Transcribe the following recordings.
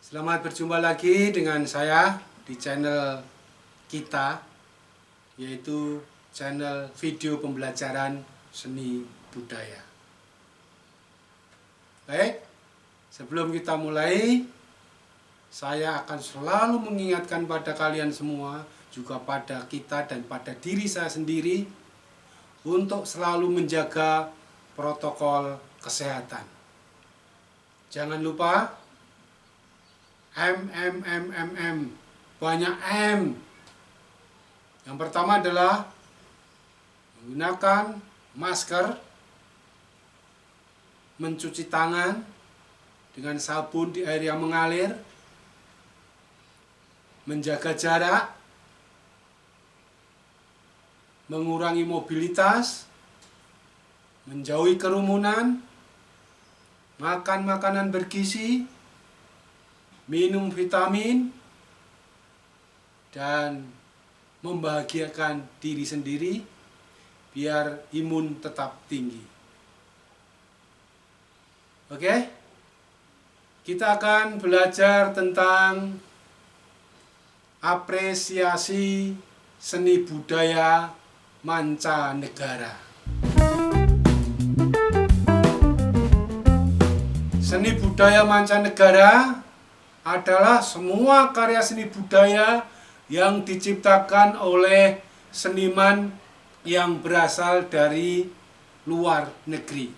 Selamat berjumpa lagi dengan saya di channel kita, yaitu channel video pembelajaran seni budaya. Baik, sebelum kita mulai, saya akan selalu mengingatkan pada kalian semua, juga pada kita dan pada diri saya sendiri, untuk selalu menjaga protokol kesehatan. Jangan lupa M, banyak M. Yang pertama adalah menggunakan masker, mencuci tangan dengan sabun di air yang mengalir, menjaga jarak, mengurangi mobilitas, menjauhi kerumunan, makan makanan bergizi, minum vitamin, dan membahagiakan diri sendiri biar imun tetap tinggi. Oke? Kita akan belajar tentang apresiasi seni budaya mancanegara. Seni budaya mancanegara adalah semua karya seni budaya yang diciptakan oleh seniman yang berasal dari luar negeri.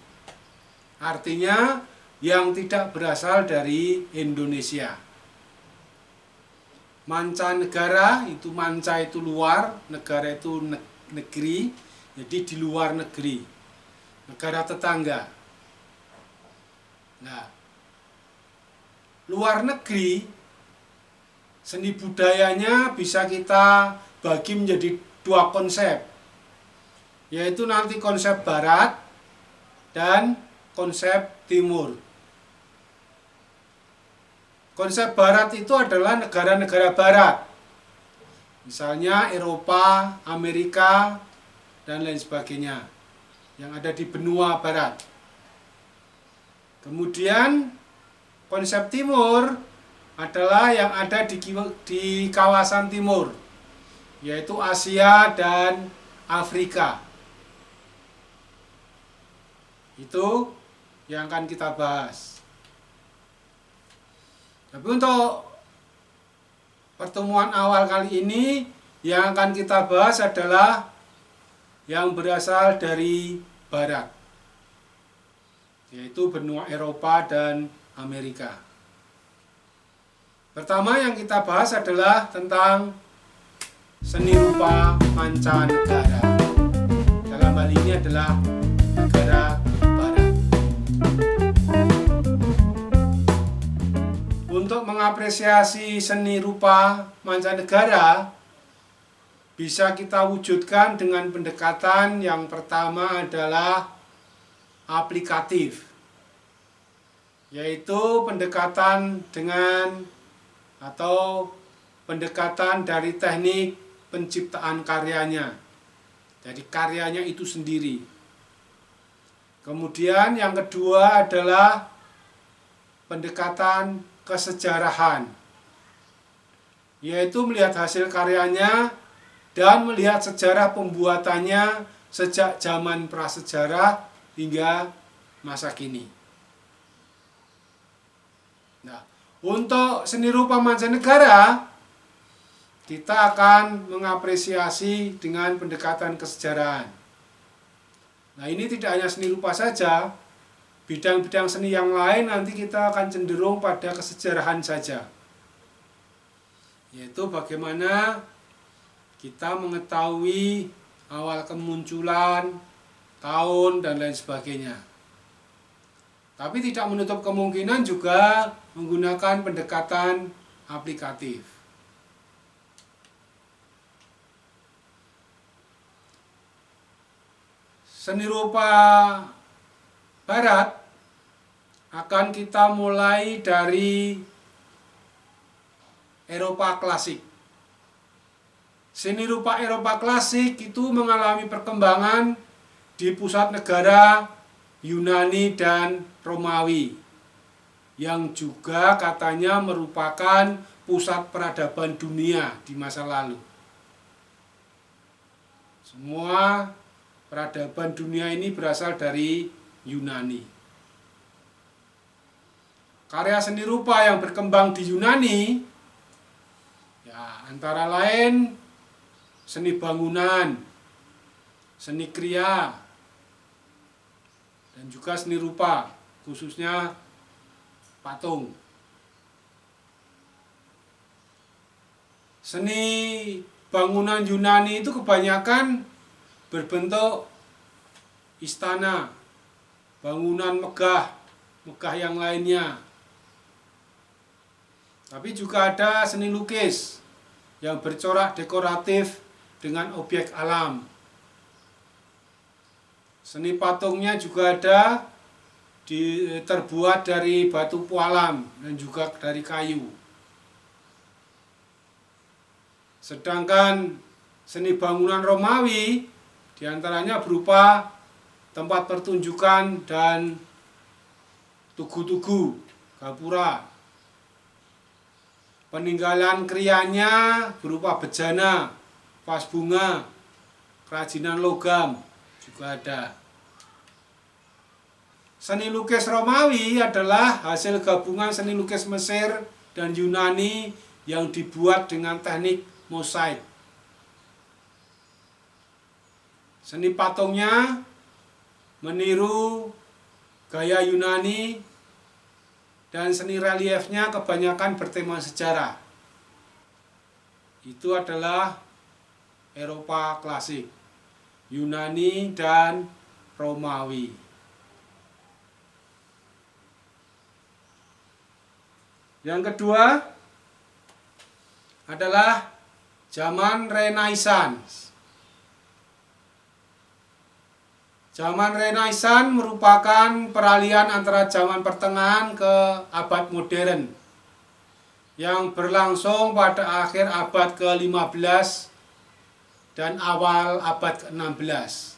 Artinya yang tidak berasal dari Indonesia. Mancanegara itu, manca itu luar, negara itu negeri, jadi di luar negeri, negara tetangga. Nah, luar negeri, seni budayanya bisa kita bagi menjadi dua konsep, yaitu nanti konsep barat dan konsep timur. Konsep barat itu adalah negara-negara barat, misalnya Eropa, Amerika, dan lain sebagainya, yang ada di benua barat. Kemudian konsep timur adalah yang ada di kawasan timur, yaitu Asia dan Afrika. Itu yang akan kita bahas. Tapi untuk pertemuan awal kali ini, yang akan kita bahas adalah yang berasal dari barat, yaitu benua Eropa dan Amerika. Pertama yang kita bahas adalah tentang seni rupa mancanegara. Dalam hal ini adalah negara barat. Untuk mengapresiasi seni rupa mancanegara, bisa kita wujudkan dengan pendekatan yang pertama adalah aplikatif, yaitu pendekatan dengan atau pendekatan dari teknik penciptaan karyanya. Jadi karyanya itu sendiri. Kemudian yang kedua adalah pendekatan kesejarahan, yaitu melihat hasil karyanya dan melihat sejarah pembuatannya sejak zaman prasejarah hingga masa kini. Nah, untuk seni rupa mancanegara, kita akan mengapresiasi dengan pendekatan kesejarahan. Nah, ini tidak hanya seni rupa saja, bidang-bidang seni yang lain nanti kita akan cenderung pada kesejarahan saja, yaitu bagaimana kita mengetahui awal kemunculan, tahun, dan lain sebagainya. Tapi tidak menutup kemungkinan juga menggunakan pendekatan aplikatif. Seni rupa barat akan kita mulai dari Eropa klasik. Seni rupa Eropa klasik itu mengalami perkembangan di pusat negara Yunani dan Romawi, yang juga katanya merupakan pusat peradaban dunia di masa lalu. Semua peradaban dunia ini berasal dari Yunani. Karya seni rupa yang berkembang di Yunani ya antara lain seni bangunan, seni kriya, dan juga seni rupa, khususnya patung. Seni bangunan Yunani itu kebanyakan berbentuk istana, bangunan megah yang lainnya. Tapi juga ada seni lukis yang bercorak dekoratif dengan objek alam. Seni patungnya juga ada terbuat dari batu pualam dan juga dari kayu. Sedangkan seni bangunan Romawi diantaranya berupa tempat pertunjukan dan tugu-tugu, gapura. Peninggalan krianya berupa bejana, vas bunga, kerajinan logam juga ada. Seni lukis Romawi adalah hasil gabungan seni lukis Mesir dan Yunani yang dibuat dengan teknik mosaik. Seni patungnya meniru gaya Yunani dan seni reliefnya kebanyakan bertema sejarah. Itu adalah Eropa klasik, Yunani dan Romawi. Yang kedua adalah zaman Renaissance. Zaman Renaissance merupakan peralihan antara zaman pertengahan ke abad modern yang berlangsung pada akhir abad ke-15 dan awal abad ke-16.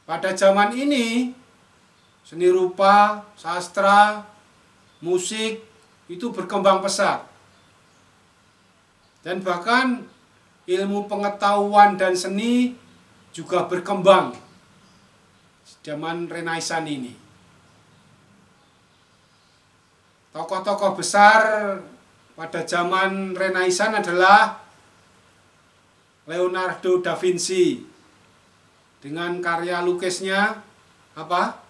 Pada zaman ini, seni rupa, sastra, musik itu berkembang pesat. Dan bahkan ilmu pengetahuan dan seni juga berkembang zaman Renaissance ini. Tokoh-tokoh besar pada zaman Renaissance adalah Leonardo da Vinci dengan karya lukisnya apa?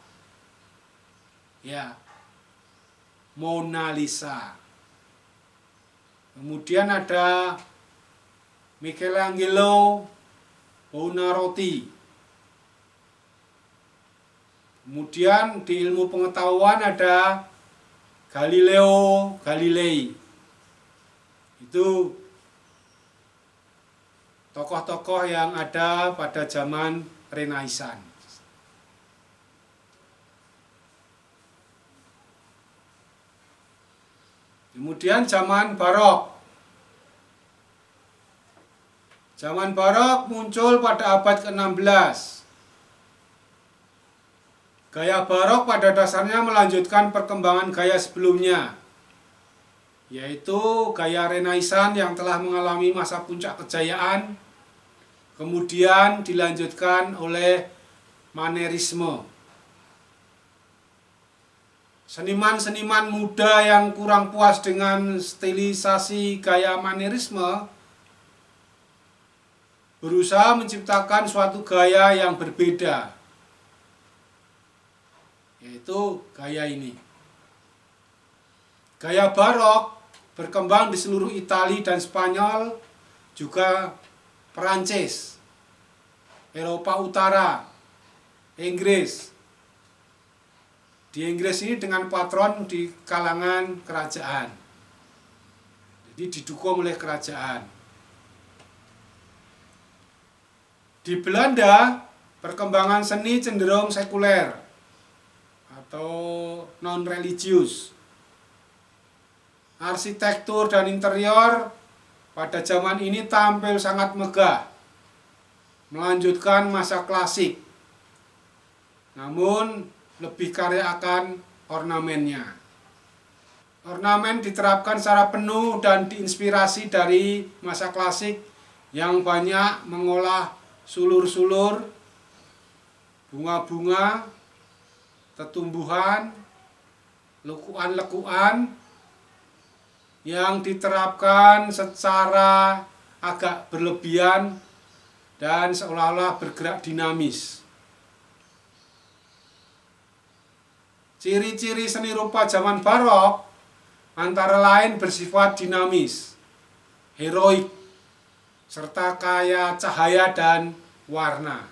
Ya, Mona Lisa. Kemudian ada Michelangelo Buonarroti. Kemudian di ilmu pengetahuan ada Galileo Galilei. Itu tokoh-tokoh yang ada pada zaman Renaissance. Kemudian zaman Barok. Zaman Barok muncul pada abad ke-16. Gaya Barok pada dasarnya melanjutkan perkembangan gaya sebelumnya, yaitu gaya Renaissance yang telah mengalami masa puncak kejayaan, kemudian dilanjutkan oleh Manierisme. Seniman-seniman muda yang kurang puas dengan stilisasi gaya Manierisme berusaha menciptakan suatu gaya yang berbeda, yaitu gaya ini. Gaya Barok berkembang di seluruh Italia dan Spanyol, juga Perancis, Eropa Utara, Inggris. Di Inggris ini dengan patron di kalangan kerajaan. Jadi didukung oleh kerajaan. Di Belanda, perkembangan seni cenderung sekuler atau non-religius. Arsitektur dan interior pada zaman ini tampil sangat megah, melanjutkan masa klasik. Namun lebih kaya akan ornamennya. Ornamen diterapkan secara penuh dan diinspirasi dari masa klasik yang banyak mengolah sulur-sulur, bunga-bunga, tetumbuhan, lekuan-lekuan yang diterapkan secara agak berlebihan dan seolah-olah bergerak dinamis. Ciri-ciri seni rupa zaman barok antara lain bersifat dinamis, heroik, serta kaya cahaya dan warna.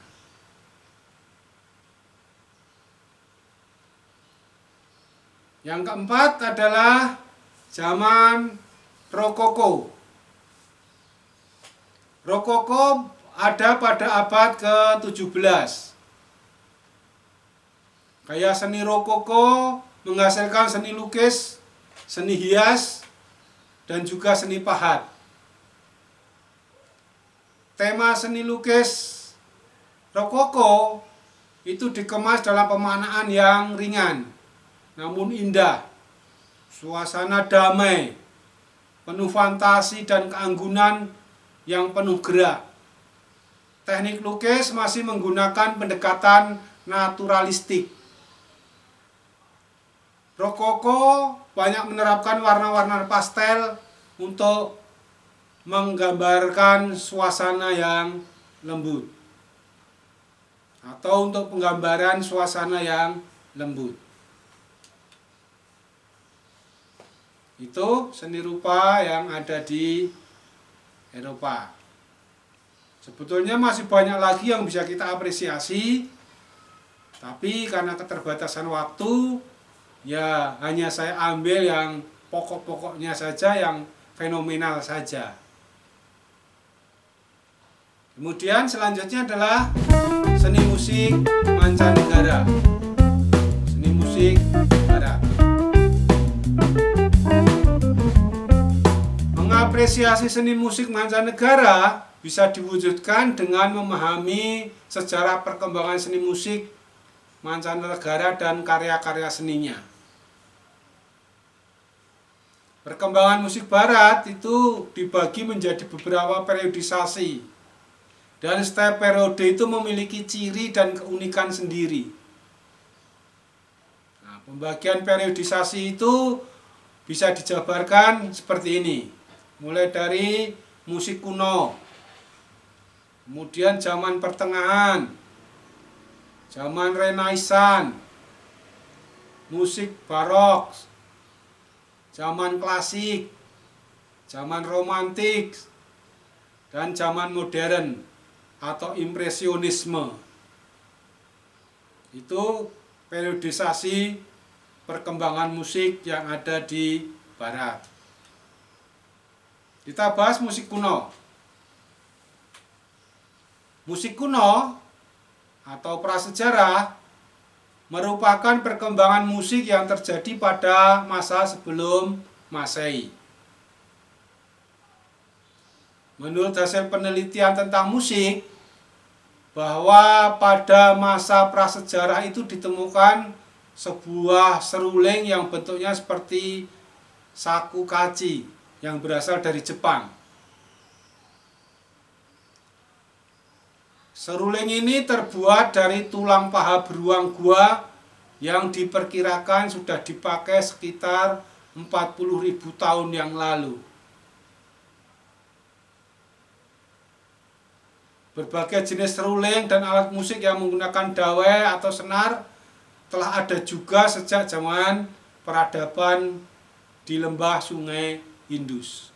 Yang keempat adalah zaman Rokoko. Rokoko ada pada abad ke-17. Gaya seni Rokoko menghasilkan seni lukis, seni hias, dan juga seni pahat. Tema seni lukis Rokoko itu dikemas dalam pemaknaan yang ringan, namun indah. Suasana damai, penuh fantasi dan keanggunan yang penuh gerak. Teknik lukis masih menggunakan pendekatan naturalistik. Rokoko banyak menerapkan warna-warna pastel untuk menggambarkan suasana yang lembut atau untuk penggambaran suasana yang lembut. Itu seni rupa yang ada di Eropa. Sebetulnya masih banyak lagi yang bisa kita apresiasi, tapi karena keterbatasan waktu, ya hanya saya ambil yang pokok-pokoknya saja, yang fenomenal saja. Kemudian selanjutnya adalah seni musik mancanegara. Seni musik barat. Mengapresiasi seni musik mancanegara bisa diwujudkan dengan memahami sejarah perkembangan seni musik mancanegara dan karya-karya seninya. Perkembangan musik barat itu dibagi menjadi beberapa periodisasi, dan setiap periode itu memiliki ciri dan keunikan sendiri. Nah, pembagian periodisasi itu bisa dijabarkan seperti ini. Mulai dari musik kuno, kemudian zaman pertengahan, zaman Renaissance, musik barok, zaman klasik, zaman romantik, dan zaman modern atau impresionisme. Itu periodisasi perkembangan musik yang ada di barat. Kita bahas musik kuno. Musik kuno atau prasejarah merupakan perkembangan musik yang terjadi pada masa sebelum Masehi. Menurut hasil penelitian tentang musik, bahwa pada masa prasejarah itu ditemukan sebuah seruling yang bentuknya seperti shakuhachi yang berasal dari Jepang. Seruling ini terbuat dari tulang paha beruang gua yang diperkirakan sudah dipakai sekitar 40.000 tahun yang lalu. Berbagai jenis seruling dan alat musik yang menggunakan dawai atau senar telah ada juga sejak zaman peradaban di lembah sungai Indus.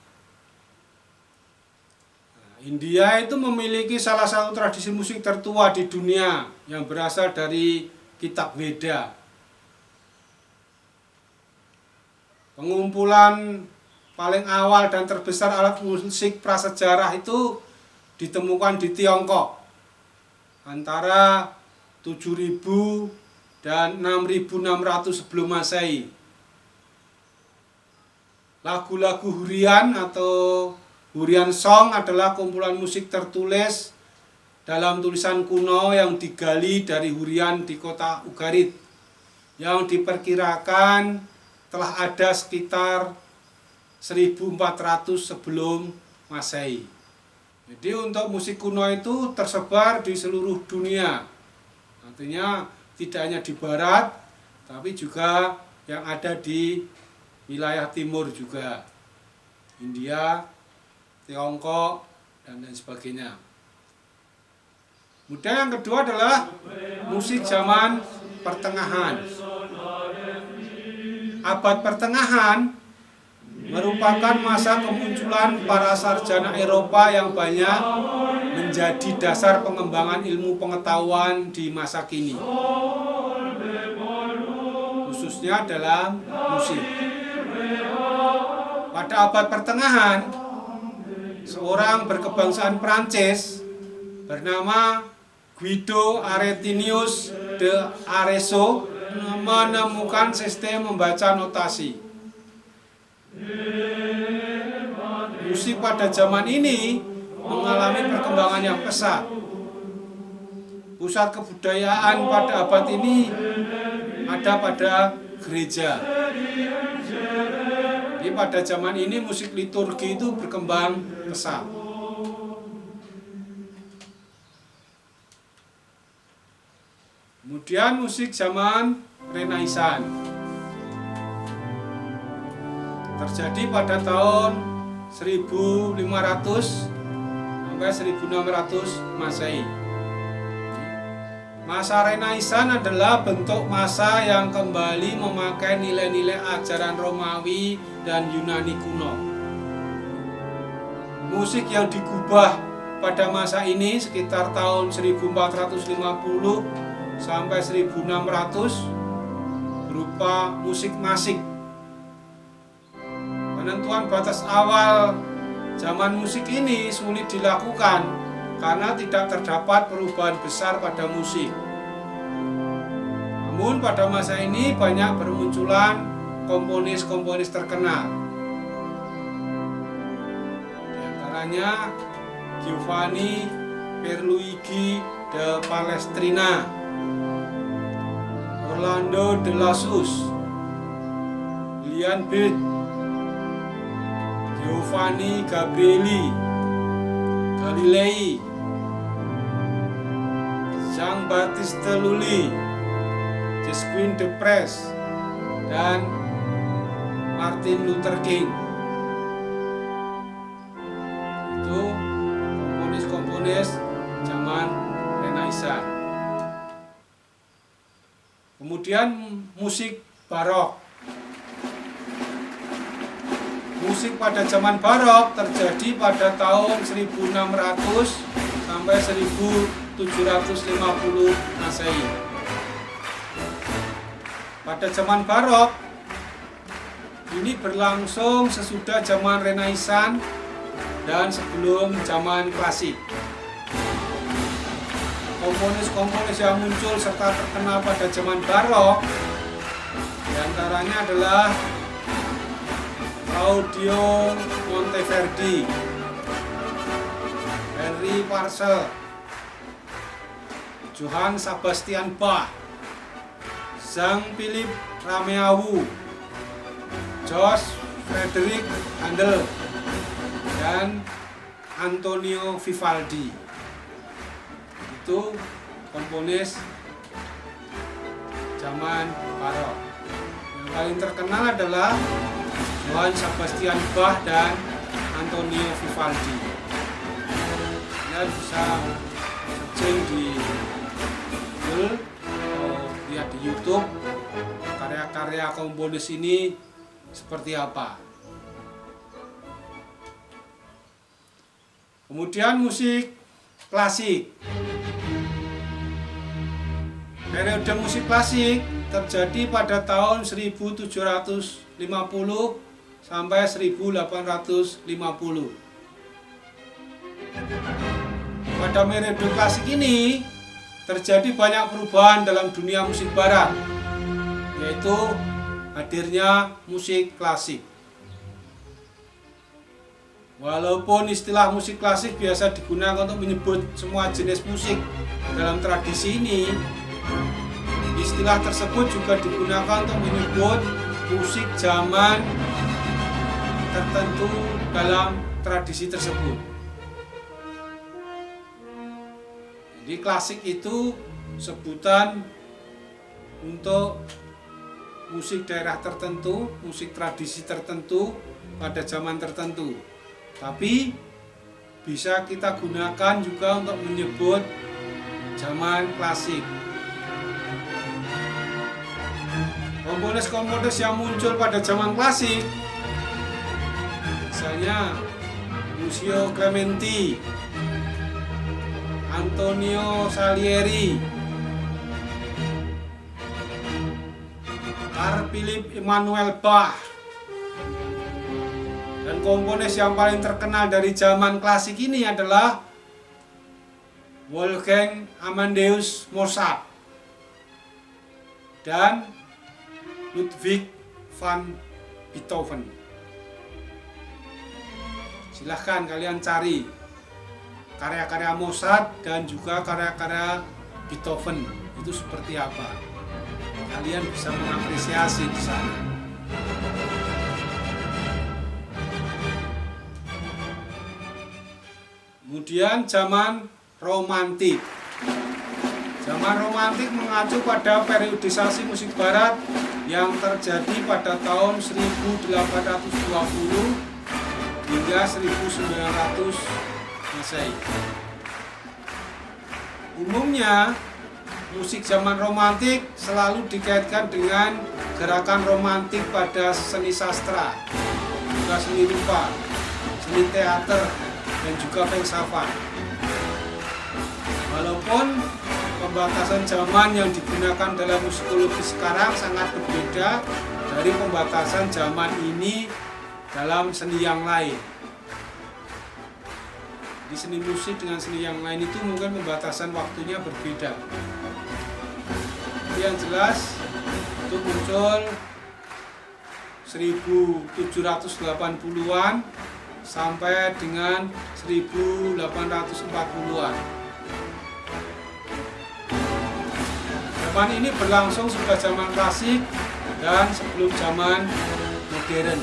India itu memiliki salah satu tradisi musik tertua di dunia yang berasal dari kitab Veda. Pengumpulan paling awal dan terbesar alat musik prasejarah itu ditemukan di Tiongkok antara 7.000 dan 6.600 sebelum Masehi. Lagu-lagu hurian atau hurian song adalah kumpulan musik tertulis dalam tulisan kuno yang digali dari hurian di kota Ugarit yang diperkirakan telah ada sekitar 1400 sebelum Masehi. Jadi untuk musik kuno itu tersebar di seluruh dunia. Artinya tidak hanya di barat, tapi juga yang ada di wilayah timur juga. India, Tiongkok, dan lain sebagainya. Kemudian yang kedua adalah musik zaman pertengahan. Abad pertengahan merupakan masa kemunculan para sarjana Eropa yang banyak menjadi dasar pengembangan ilmu pengetahuan di masa kini, khususnya dalam musik. Pada abad pertengahan, seorang berkebangsaan Prancis bernama Guido Aretinius de Arezzo menemukan sistem membaca notasi. Musik pada zaman ini mengalami perkembangan yang pesat. Pusat kebudayaan pada abad ini ada pada gereja. Jadi pada zaman ini musik liturgi itu berkembang pesat. Kemudian musik zaman Renaissance terjadi pada tahun 1500 sampai 1600 Masehi. Masa Renaissance adalah bentuk masa yang kembali memakai nilai-nilai ajaran Romawi dan Yunani kuno. Musik yang digubah pada masa ini sekitar tahun 1450 sampai 1600 berupa musik nasik. Penentuan batas awal zaman musik ini sulit dilakukan karena tidak terdapat perubahan besar pada musik. Namun pada masa ini banyak bermunculan komponis-komponis terkenal. Di antaranya Giovanni Pierluigi da Palestrina, Orlando de Lassus, Lilian Beth, Giovanni Gabrieli, Galilei, Jean-Baptiste Lully, Jacques de Prez, dan Martin Luther King. Itu komponis-komponis zaman Renaissance. Kemudian musik barok. Musik pada zaman barok terjadi pada tahun 1600 sampai 1750 Masehi. Pada zaman barok ini berlangsung sesudah zaman Renaissance dan sebelum zaman klasik. Komponis-komponis yang muncul serta terkenal pada zaman barok diantaranya adalah Claudio Monteverdi, Henry Purcell, Johann Sebastian Bach, Jean-Philippe Rameau, George Frederick Handel, dan Antonio Vivaldi. Itu komponis zaman barok. Yang paling terkenal adalah Johann Sebastian Bach dan Antonio Vivaldi. Kalian bisa searching di Google atau lihat di YouTube karya-karya komponis ini seperti apa. Kemudian musik klasik. Periode musik klasik terjadi pada tahun 1750 sampai 1850. Pada periode klasik ini terjadi banyak perubahan dalam dunia musik barat, yaitu hadirnya musik klasik. Walaupun istilah musik klasik biasa digunakan untuk menyebut semua jenis musik dalam tradisi ini Istilah tersebut juga digunakan untuk menyebut musik zaman tertentu dalam tradisi tersebut. Jadi klasik itu sebutan untuk musik daerah tertentu, musik tradisi tertentu pada zaman tertentu. Tapi bisa kita gunakan juga untuk menyebut zaman klasik. Komponis-komponis yang muncul pada zaman klasik, misalnya Lucio Clementi, Antonio Salieri, Carl Philipp Emanuel Bach, dan komponis yang paling terkenal dari zaman klasik ini adalah Wolfgang Amadeus Mozart dan Ludwig van Beethoven. Silahkan kalian cari karya-karya Mozart dan juga karya-karya Beethoven itu seperti apa. Kalian bisa mengapresiasi di sana. Kemudian zaman romantik. Zaman romantik mengacu pada periodisasi musik barat yang terjadi pada tahun 1820 hingga 1900 Masehi. Umumnya, musik zaman romantik selalu dikaitkan dengan gerakan romantik pada seni sastra, juga seni rupa, seni teater, dan juga filsafat. Walaupun pembatasan zaman yang digunakan dalam musikologi sekarang sangat berbeda dari pembatasan zaman ini dalam seni yang lain. Di seni musik dengan seni yang lain itu mungkin pembatasan waktunya berbeda. Yang jelas itu muncul 1780-an sampai dengan 1840-an. Zaman ini berlangsung sudah zaman klasik dan sebelum zaman modern.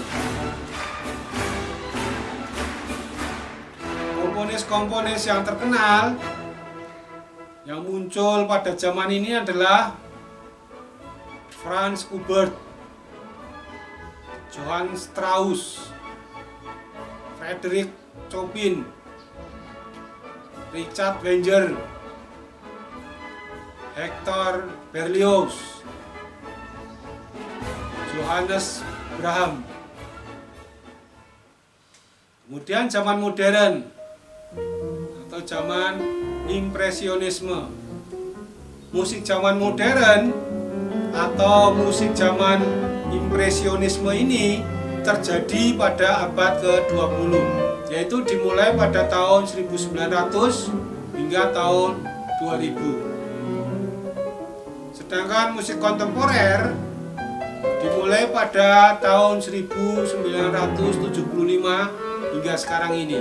Komponis-komponis yang terkenal yang muncul pada zaman ini adalah Franz Schubert, Johann Strauss, Frederick Chopin, Richard Wagner, Hector Berlioz, Johannes Brahms. Kemudian zaman modern atau zaman impresionisme. Musik zaman modern atau musik zaman impresionisme ini terjadi pada abad ke-20, yaitu dimulai pada tahun 1900 hingga tahun 2000. Sedangkan musik kontemporer dimulai pada tahun 1975 hingga sekarang ini.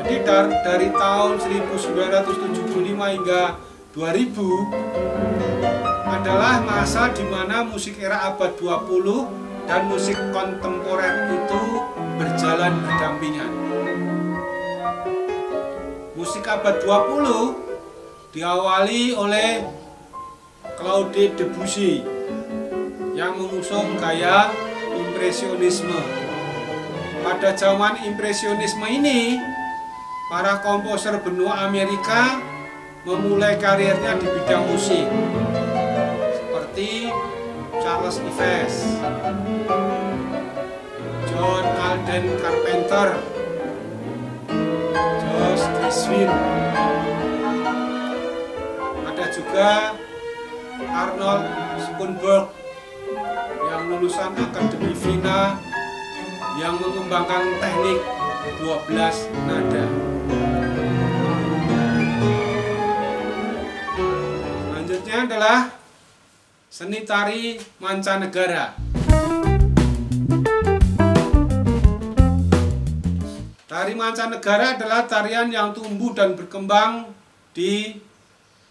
Jadi dari tahun 1975 hingga 2000 adalah masa di mana musik era abad 20 dan musik kontemporer itu berjalan berdampingan. Musik abad 20 diawali oleh Claude Debussy yang mengusung gaya impresionisme. Pada zaman impresionisme ini, para komposer benua Amerika memulai karirnya di bidang musik, seperti Charles Ives, John Alden Carpenter, Josh Gershwin. Ada juga Arnold Schoenberg yang lulusan Akademi Vina yang mengembangkan teknik 12 nada. Selanjutnya adalah seni tari mancanegara. Tari mancanegara adalah tarian yang tumbuh dan berkembang di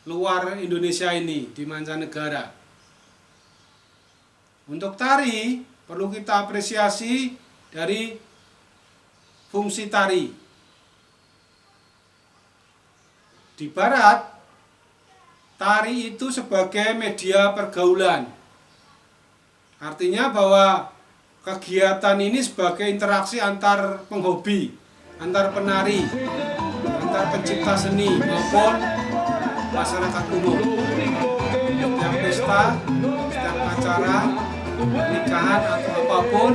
luar Indonesia ini, di mancanegara. Untuk tari, perlu kita apresiasi dari fungsi tari. Di Barat, tari itu sebagai media pergaulan. Artinya bahwa kegiatan ini sebagai interaksi antar penghobi, antar penari, antar pencipta seni maupun masyarakat umum. Setiap pesta, setiap acara, pernikahan atau apapun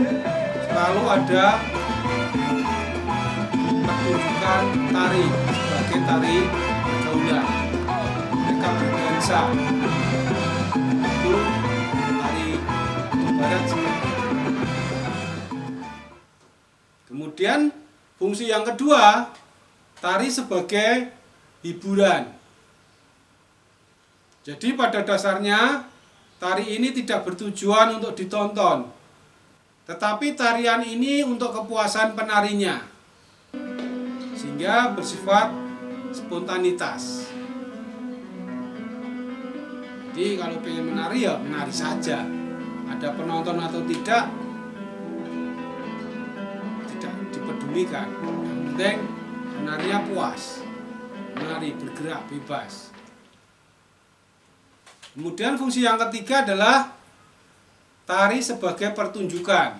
selalu ada pertunjukan tari sebagai tari pergaulan. Mereka berdansa. Itu tari Barat. Kemudian fungsi yang kedua, tari sebagai hiburan. Jadi pada dasarnya tari ini tidak bertujuan untuk ditonton, tetapi tarian ini untuk kepuasan penarinya, sehingga bersifat spontanitas. Jadi kalau pengen menari ya menari saja, ada penonton atau tidak dipedulikan. Yang penting menarinya puas, menari bergerak bebas. Kemudian fungsi yang ketiga adalah tari sebagai pertunjukan,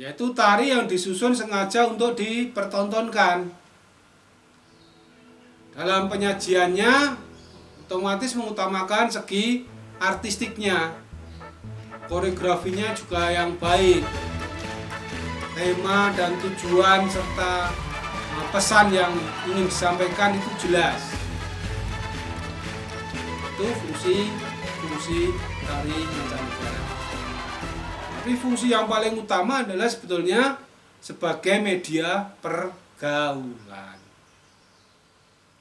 yaitu tari yang disusun sengaja untuk dipertontonkan. Dalam penyajiannya otomatis mengutamakan segi artistiknya, koreografinya juga yang baik, tema dan tujuan serta pesan yang ingin disampaikan itu jelas. Itu fungsi tari mancanegara. Tapi fungsi yang paling utama adalah sebetulnya sebagai media pergaulan.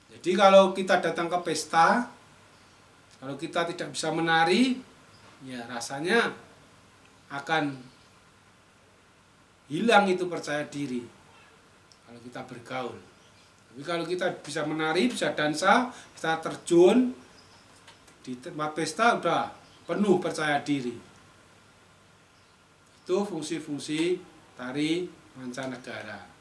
Jadi kalau kita datang ke pesta, kalau kita tidak bisa menari, ya rasanya akan hilang itu percaya diri kalau kita bergaul. Tapi kalau kita bisa menari, bisa dansa, kita terjun di tempat pesta, udah penuh percaya diri. Itu fungsi-fungsi tari mancanegara.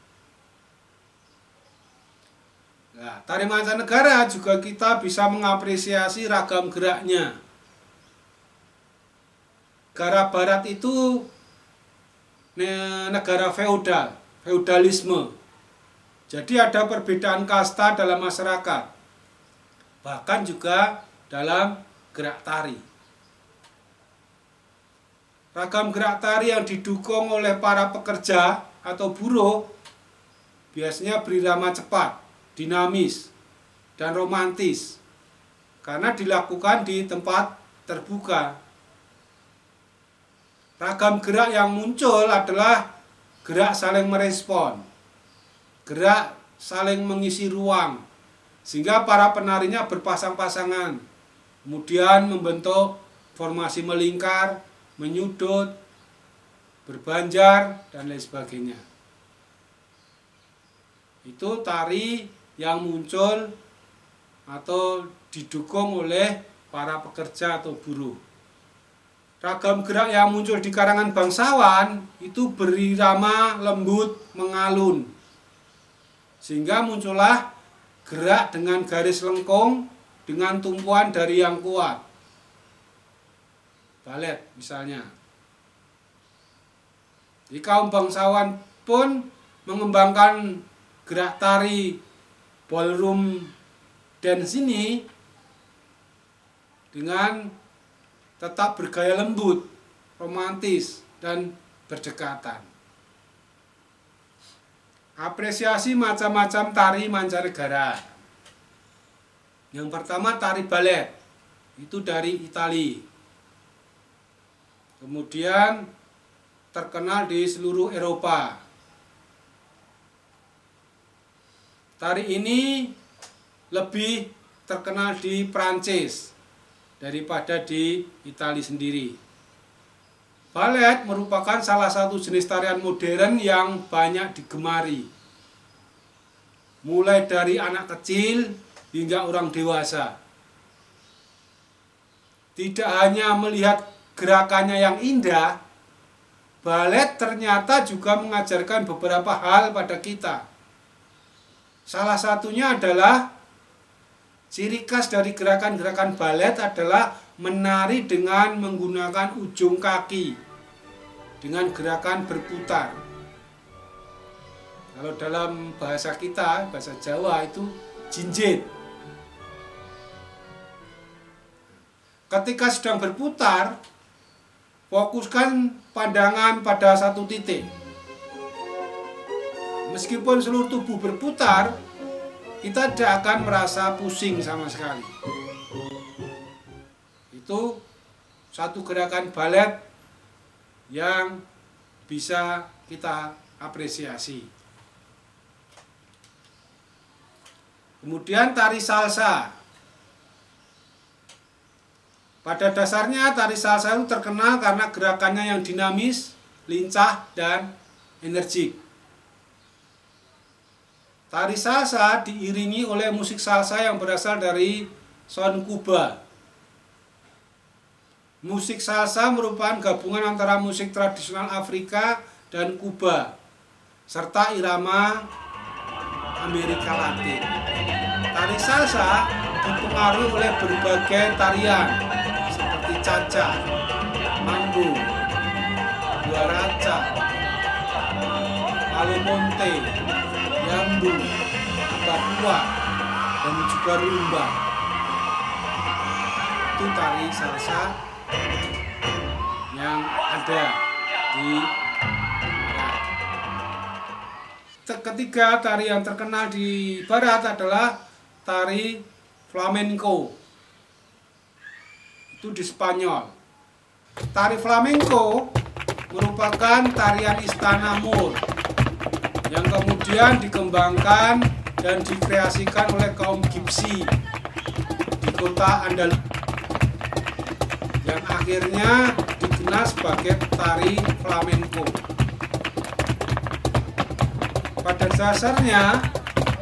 Nah, tari mancanegara juga kita bisa mengapresiasi ragam geraknya. Negara Barat itu negara feudalisme. Jadi ada perbedaan kasta dalam masyarakat. Bahkan juga dalam gerak tari. Ragam gerak tari yang didukung oleh para pekerja atau buruh biasanya berirama cepat, dinamis, dan romantis karena dilakukan di tempat terbuka. Ragam gerak yang muncul adalah gerak saling merespon, gerak saling mengisi ruang, sehingga para penarinya berpasang-pasangan, kemudian membentuk formasi melingkar, menyudut, berbanjar, dan lain sebagainya. Itu tari yang muncul atau didukung oleh para pekerja atau buruh. Ragam gerak yang muncul di karangan bangsawan itu berirama lembut, mengalun, sehingga muncullah gerak dengan garis lengkung dengan tumpuan dari yang kuat. Balet misalnya. Di kaum bangsawan pun mengembangkan gerak tari ballroom dance ini dengan tetap bergaya lembut, romantis, dan berdekatan. Apresiasi macam-macam tari mancanegara. Yang pertama tari balet, itu dari Italia. Kemudian terkenal di seluruh Eropa. Tari ini lebih terkenal di Prancis daripada di Italia sendiri. Balet merupakan salah satu jenis tarian modern yang banyak digemari. Mulai dari anak kecil hingga orang dewasa. Tidak hanya melihat gerakannya yang indah, balet ternyata juga mengajarkan beberapa hal pada kita. Salah satunya adalah ciri khas dari gerakan-gerakan balet adalah menari dengan menggunakan ujung kaki dengan gerakan berputar. Kalau dalam bahasa kita, bahasa Jawa itu jinjit. Ketika sedang berputar, fokuskan pandangan pada satu titik. Meskipun seluruh tubuh berputar, kita tidak akan merasa pusing sama sekali. Itu satu gerakan balet yang bisa kita apresiasi. Kemudian tari salsa. Pada dasarnya tari salsa itu terkenal karena gerakannya yang dinamis, lincah, dan energik. Tari salsa diiringi oleh musik salsa yang berasal dari son Kuba. Musik salsa merupakan gabungan antara musik tradisional Afrika dan Kuba, serta irama Amerika Latin. Tari salsa dipengaruhi oleh berbagai tarian seperti caca, mambo, guaracha, palomonte, yambu, papua, dan juga rumba. Itu tari salsa yang ada di barat. Ketiga tari yang terkenal di barat adalah tari flamenco. Itu di Spanyol. Tari flamenco merupakan tarian istana Moor yang kemudian dikembangkan dan dikreasikan oleh kaum Gipsi di kota Andalus, yang akhirnya dikenal sebagai tari flamenco. Pada dasarnya,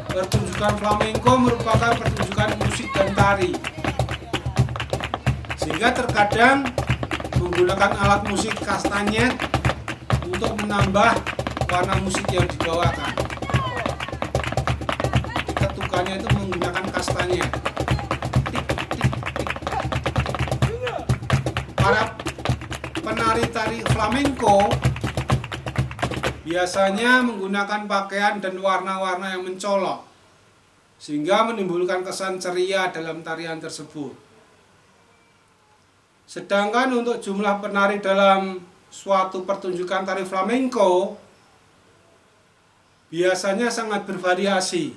pertunjukan flamenco merupakan pertunjukan musik dan tari, sehingga terkadang menggunakan alat musik kastanyet untuk menambah warna musik yang dibawakan. Ketukannya itu menggunakan kastanyet. Para penari tari flamenco biasanya menggunakan pakaian dan warna-warna yang mencolok, sehingga menimbulkan kesan ceria dalam tarian tersebut. Sedangkan untuk jumlah penari dalam suatu pertunjukan tari flamenco biasanya sangat bervariasi.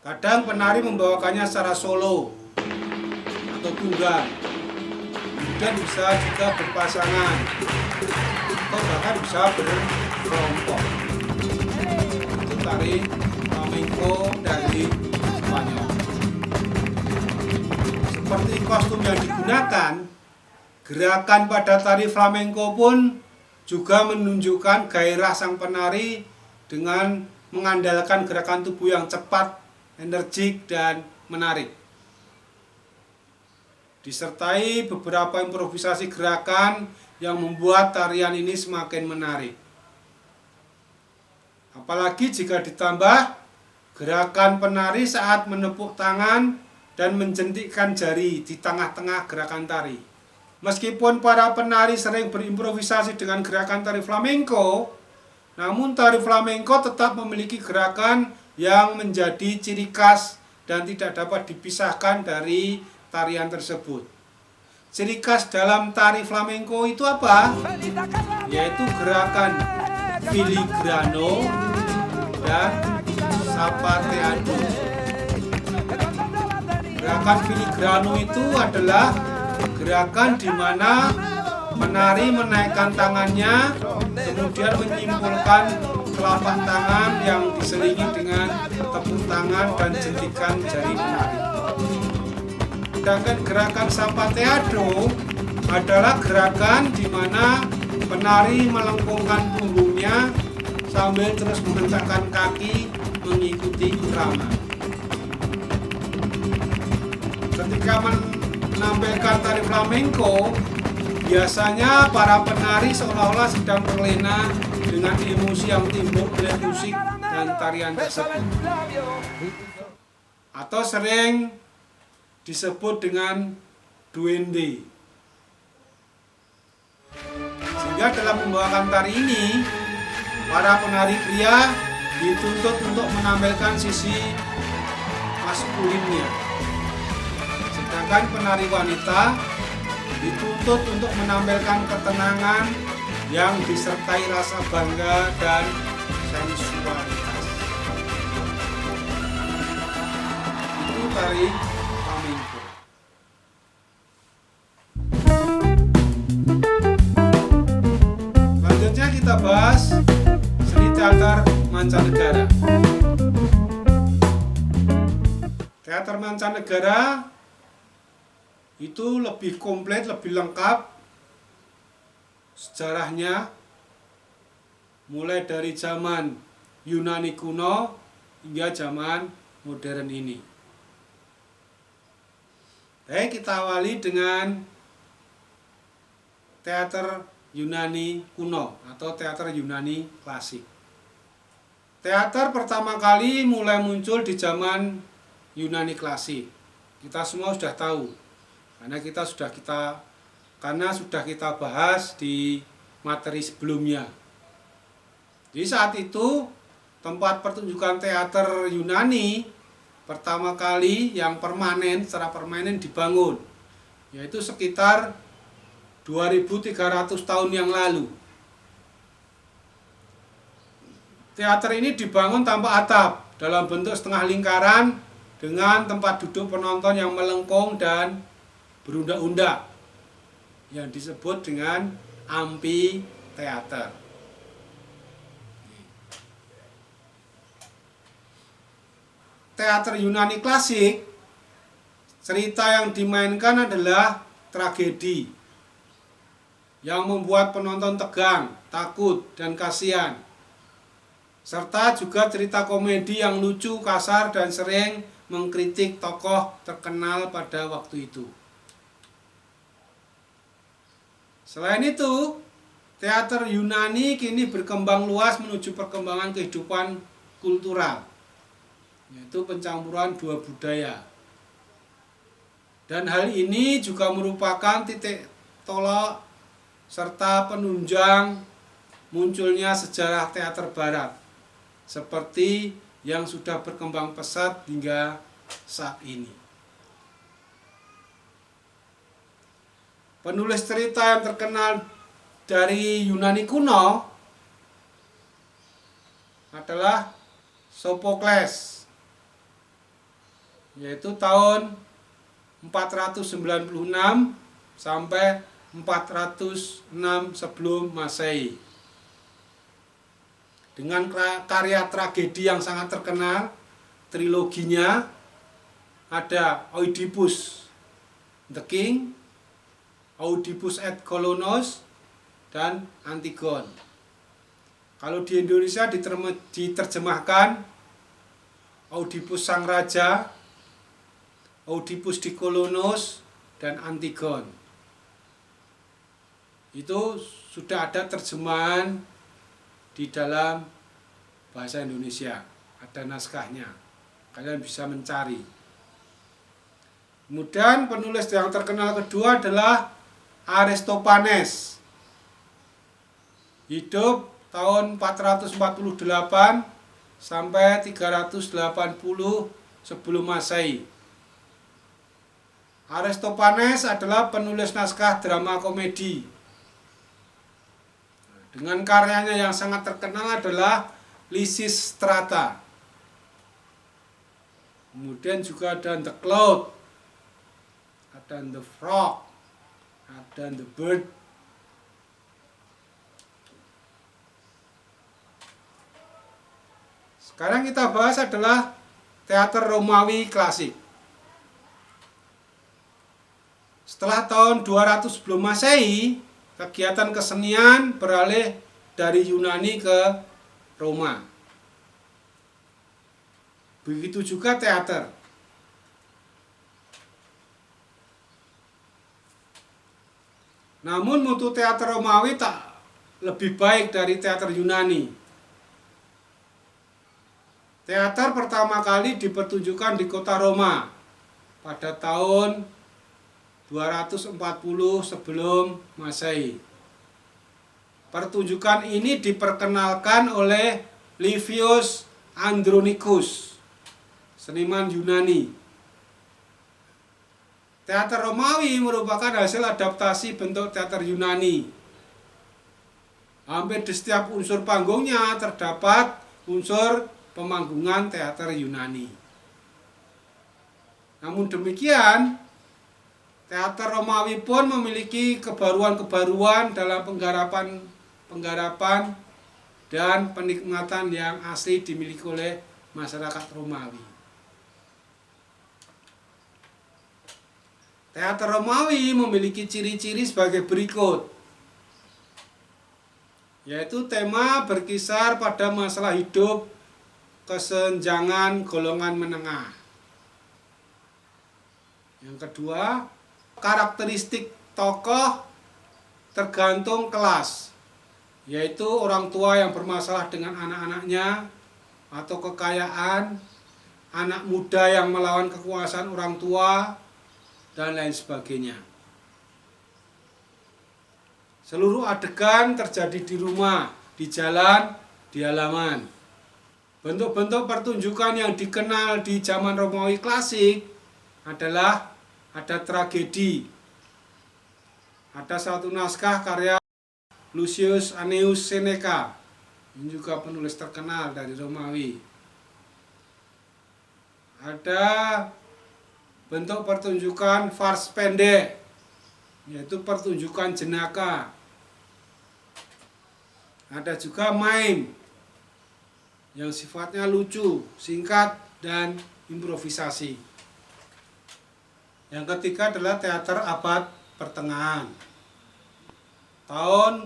Kadang penari membawakannya secara solo atau tunggal, dan bisa juga berpasangan atau bahkan bisa berkelompok. Itu tari flamenco dari Spanyol. Seperti kostum yang digunakan, gerakan pada tari flamenco pun juga menunjukkan gairah sang penari dengan mengandalkan gerakan tubuh yang cepat, energik, dan menarik, disertai beberapa improvisasi gerakan yang membuat tarian ini semakin menarik. Apalagi jika ditambah gerakan penari saat menepuk tangan dan menjentikkan jari di tengah-tengah gerakan tari. Meskipun para penari sering berimprovisasi dengan gerakan tari flamenco, namun tari flamenco tetap memiliki gerakan yang menjadi ciri khas dan tidak dapat dipisahkan dari tarian tersebut. Ciri khas dalam tari flamenco itu apa? Yaitu gerakan filigrano dan zapateado. Gerakan filigrano itu adalah gerakan di mana penari menaikkan tangannya, kemudian menyimpulkan telapak tangan yang diselingi dengan tepuk tangan dan jentikan jari penari. Sedangkan gerakan zapateado adalah gerakan di mana penari melengkungkan punggungnya sambil terus menghentakkan kaki mengikuti irama. ketika menampilkan tari flamenco, biasanya para penari seolah-olah sedang terlena dengan emosi yang timbul oleh musik dan tarian tersebut. Atau sering disebut dengan duende. Sehingga dalam membawakan tari ini, para penari pria dituntut untuk menampilkan sisi maskulinnya. Sedangkan penari wanita dituntut untuk menampilkan ketenangan yang disertai rasa bangga dan sensualitas. Itu tari flamenco. Selanjutnya kita bahas seni teater mancanegara. Teater mancanegara itu lebih komplit, lebih lengkap sejarahnya, mulai dari zaman Yunani kuno hingga zaman modern ini. Baik, kita awali dengan teater Yunani kuno atau teater Yunani klasik. Teater pertama kali mulai muncul di zaman Yunani klasik. Kita semua sudah tahu, karena sudah kita bahas di materi sebelumnya. Di saat itu tempat pertunjukan teater Yunani pertama kali yang permanen, secara permanen dibangun, yaitu sekitar 2300 tahun yang lalu. Teater ini dibangun tanpa atap, dalam bentuk setengah lingkaran dengan tempat duduk penonton yang melengkung dan berundak-undak, yang disebut dengan amphitheater. Teater Yunani klasik, cerita yang dimainkan adalah tragedi yang membuat penonton tegang, takut, dan kasihan, serta juga cerita komedi yang lucu, kasar, dan sering mengkritik tokoh terkenal pada waktu itu. Selain itu, teater Yunani kini berkembang luas menuju perkembangan kehidupan kultural, yaitu pencampuran dua budaya. Dan hal ini juga merupakan titik tolak serta penunjang munculnya sejarah teater barat, seperti yang sudah berkembang pesat hingga saat ini. Penulis cerita yang terkenal dari Yunani kuno adalah Sophocles, yaitu tahun 496 sampai 406 sebelum Masehi. Dengan karya tragedi yang sangat terkenal, triloginya ada Oedipus the King, Oedipus et Kolonos, dan Antigone. Kalau di Indonesia diterjemahkan Oedipus Sang Raja, Oedipus di Kolonos, dan Antigone. Itu sudah ada terjemahan di dalam bahasa Indonesia, ada naskahnya, kalian bisa mencari. Kemudian penulis yang terkenal kedua adalah Aristophanes, hidup tahun 448 sampai 380 sebelum Masehi. Aristophanes adalah penulis naskah drama komedi. Dengan karyanya yang sangat terkenal adalah Lysistrata. Kemudian juga ada The Cloud, ada The Frog, ada The Bird. Sekarang kita bahas adalah teater Romawi klasik. Setelah tahun 200 sebelum Masehi, kegiatan kesenian beralih dari Yunani ke Roma. Begitu juga teater. Namun mutu teater Romawi tak lebih baik dari teater Yunani. Teater pertama kali dipertunjukkan di kota Roma pada tahun 240 sebelum Masehi. Pertunjukan ini diperkenalkan oleh Livius Andronicus, seniman Yunani. Teater Romawi merupakan hasil adaptasi bentuk teater Yunani. Hampir di setiap unsur panggungnya terdapat unsur pemanggungan teater Yunani. Namun demikian, teater Romawi pun memiliki kebaruan-kebaruan dalam penggarapan dan penikmatan yang asli dimiliki oleh masyarakat Romawi. Teater Romawi memiliki ciri-ciri sebagai berikut, yaitu tema berkisar pada masalah hidup kesenjangan golongan menengah. Yang kedua, karakteristik tokoh tergantung kelas, yaitu orang tua yang bermasalah dengan anak-anaknya atau kekayaan, anak muda yang melawan kekuasaan orang tua, dan lain sebagainya. Seluruh adegan terjadi di rumah, di jalan, di halaman. Bentuk-bentuk pertunjukan yang dikenal di zaman Romawi klasik adalah ada tragedi. Ada satu naskah karya Lucius Annaeus Seneca, ini juga penulis terkenal dari Romawi. Ada bentuk pertunjukan fars pendek, yaitu pertunjukan jenaka. Ada juga mime yang sifatnya lucu, singkat, dan improvisasi. Yang ketiga adalah teater abad pertengahan. Tahun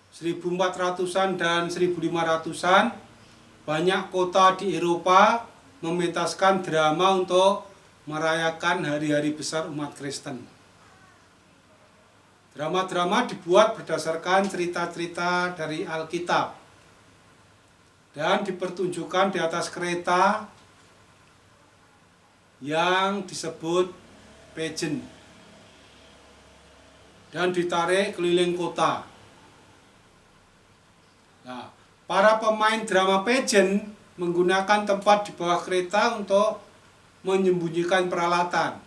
1400-an dan 1500-an, banyak kota di Eropa mementaskan drama untuk merayakan hari-hari besar umat Kristen. Drama-drama dibuat berdasarkan cerita-cerita dari Alkitab dan dipertunjukkan di atas kereta yang disebut pageant dan ditarik keliling kota. Nah, para pemain drama pageant menggunakan tempat di bawah kereta untuk menyembunyikan peralatan.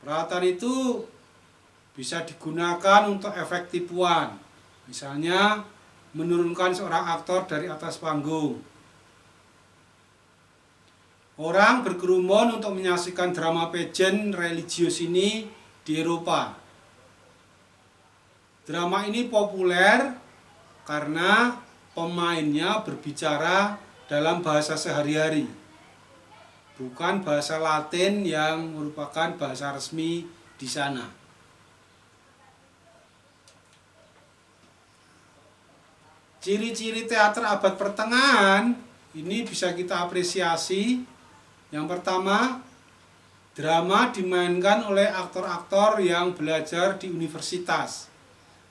Peralatan itu bisa digunakan untuk efek tipuan, misalnya menurunkan seorang aktor dari atas panggung. Orang berkerumun untuk menyaksikan drama pageant religius ini di Eropa. Drama ini populer karena pemainnya berbicara dalam bahasa sehari-hari, bukan bahasa Latin yang merupakan bahasa resmi di sana. Ciri-ciri teater abad pertengahan ini bisa kita apresiasi. Yang pertama, drama dimainkan oleh aktor-aktor yang belajar di universitas,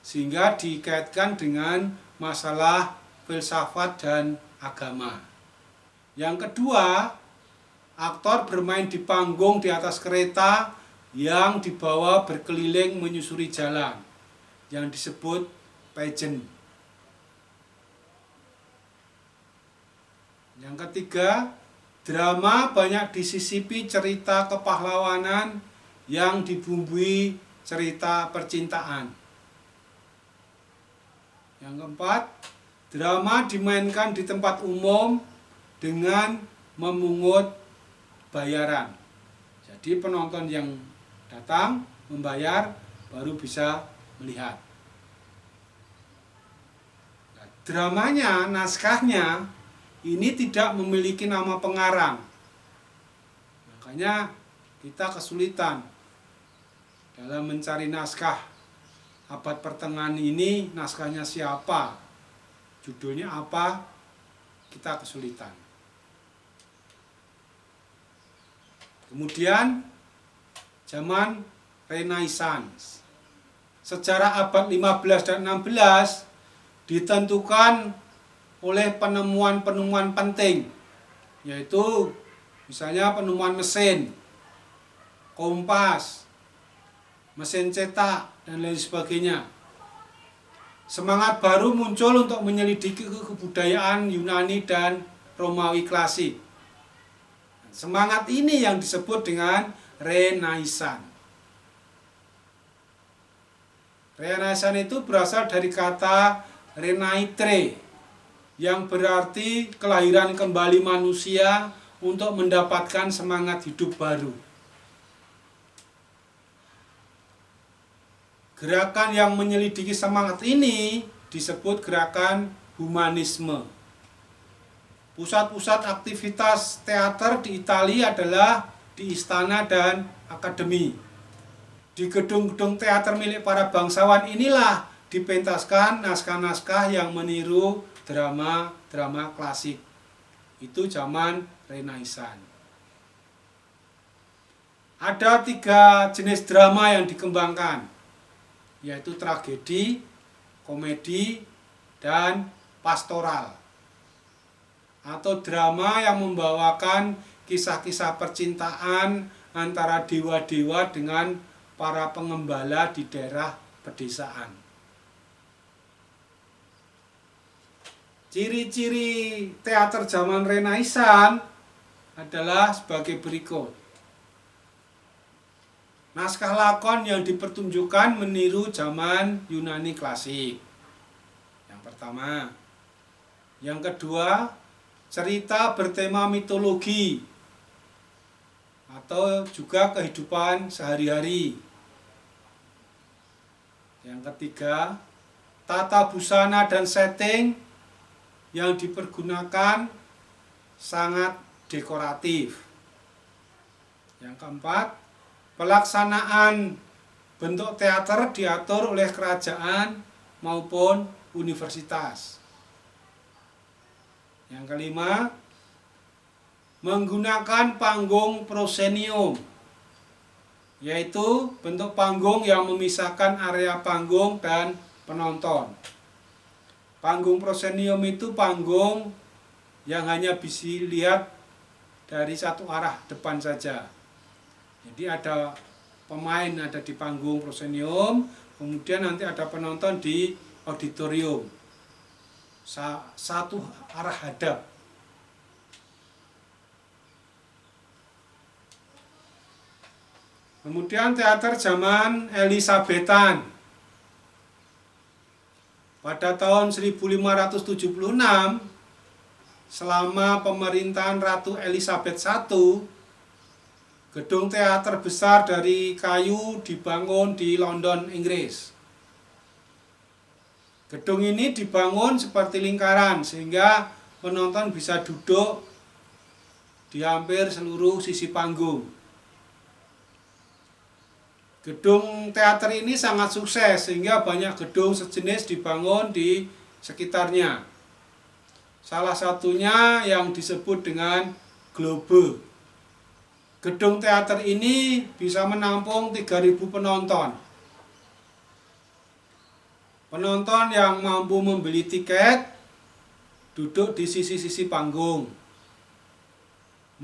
sehingga dikaitkan dengan masalah filsafat dan agama. Yang kedua, aktor bermain di panggung di atas kereta yang dibawa berkeliling menyusuri jalan, yang disebut pageant. Yang ketiga, drama banyak disisipi cerita kepahlawanan yang dibumbui cerita percintaan. Yang keempat, drama dimainkan di tempat umum dengan memungut bayaran. Jadi penonton yang datang membayar baru bisa melihat. Nah, dramanya, naskahnya ini tidak memiliki nama pengarang. Makanya kita kesulitan dalam mencari naskah abad pertengahan ini, naskahnya siapa, judulnya apa, kita kesulitan. Kemudian zaman Renaissance. Sejarah abad 15 dan 16 ditentukan oleh penemuan-penemuan penting, yaitu misalnya penemuan mesin, kompas, mesin cetak, dan lain sebagainya. Semangat baru muncul untuk menyelidiki kebudayaan Yunani dan Romawi klasik. Semangat ini yang disebut dengan Renaissance. Renaissance itu berasal dari kata renaître, yang berarti kelahiran kembali manusia untuk mendapatkan semangat hidup baru. Gerakan yang menyelidiki semangat ini disebut gerakan humanisme. Pusat-pusat aktivitas teater di Italia adalah di istana dan akademi. Di gedung-gedung teater milik para bangsawan inilah dipentaskan naskah-naskah yang meniru drama-drama klasik. Itu zaman Renaissance. Ada 3 jenis drama yang dikembangkan, yaitu tragedi, komedi, dan pastoral, atau drama yang membawakan kisah-kisah percintaan antara dewa-dewa dengan para pengembala di daerah pedesaan. Ciri-ciri teater zaman Renaissance adalah sebagai berikut. Naskah lakon yang dipertunjukkan meniru zaman Yunani klasik. Yang pertama. Yang kedua, cerita bertema mitologi atau juga kehidupan sehari-hari. Yang ketiga, tata busana dan setting yang dipergunakan sangat dekoratif. Yang keempat, pelaksanaan bentuk teater diatur oleh kerajaan maupun universitas. Yang kelima, menggunakan panggung proscenium, yaitu bentuk panggung yang memisahkan area panggung dan penonton. Panggung proscenium itu panggung yang hanya bisa dilihat dari satu arah depan saja. Jadi ada pemain ada di panggung proscenium, kemudian nanti ada penonton di auditorium. Satu arah hadap. Kemudian teater zaman Elizabethan. Pada tahun 1576, selama pemerintahan Ratu Elizabeth I, gedung teater besar dari kayu dibangun di London, Inggris. Gedung ini dibangun seperti lingkaran sehingga penonton bisa duduk di hampir seluruh sisi panggung. Gedung teater ini sangat sukses sehingga banyak gedung sejenis dibangun di sekitarnya. Salah satunya yang disebut dengan Globe. Gedung teater ini bisa menampung 3.000 penonton. Penonton yang mampu membeli tiket duduk di sisi-sisi panggung.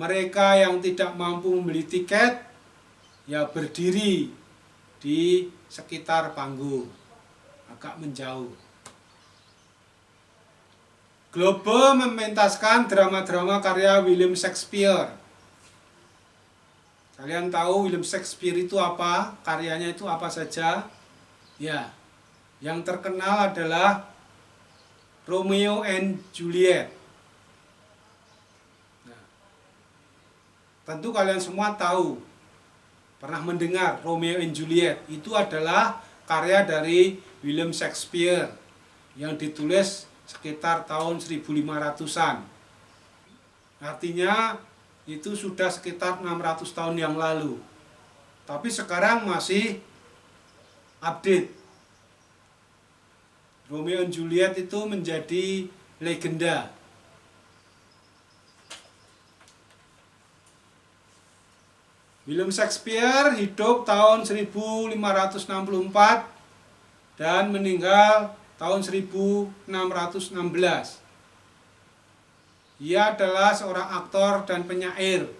Mereka yang tidak mampu membeli tiket ya berdiri di sekitar panggung, agak menjauh. Globe mementaskan drama-drama karya William Shakespeare. Kalian tahu William Shakespeare itu apa? Karyanya itu apa saja? Ya, yang terkenal adalah Romeo and Juliet. Nah, tentu kalian semua tahu, pernah mendengar Romeo and Juliet. Itu adalah karya dari William Shakespeare yang ditulis sekitar tahun 1500-an. Artinya itu sudah sekitar 600 tahun yang lalu. Tapi sekarang masih update. Romeo and Juliet itu menjadi legenda. William Shakespeare hidup tahun 1564 dan meninggal tahun 1616. Ia adalah seorang aktor dan penyair.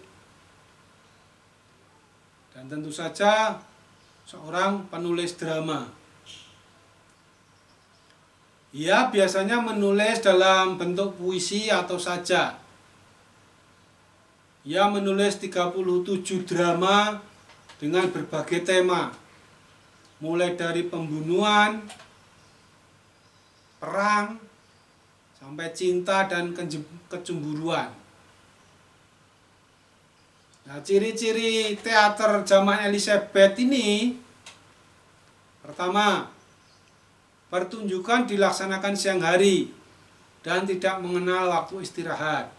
Dan tentu saja seorang penulis drama. Ia biasanya menulis dalam bentuk puisi atau sajak. Ia menulis 37 drama dengan berbagai tema, mulai dari pembunuhan, perang, sampai cinta dan kecemburuan. Nah, ciri-ciri teater zaman Elizabeth ini, pertama, pertunjukan dilaksanakan siang hari dan tidak mengenal waktu istirahat.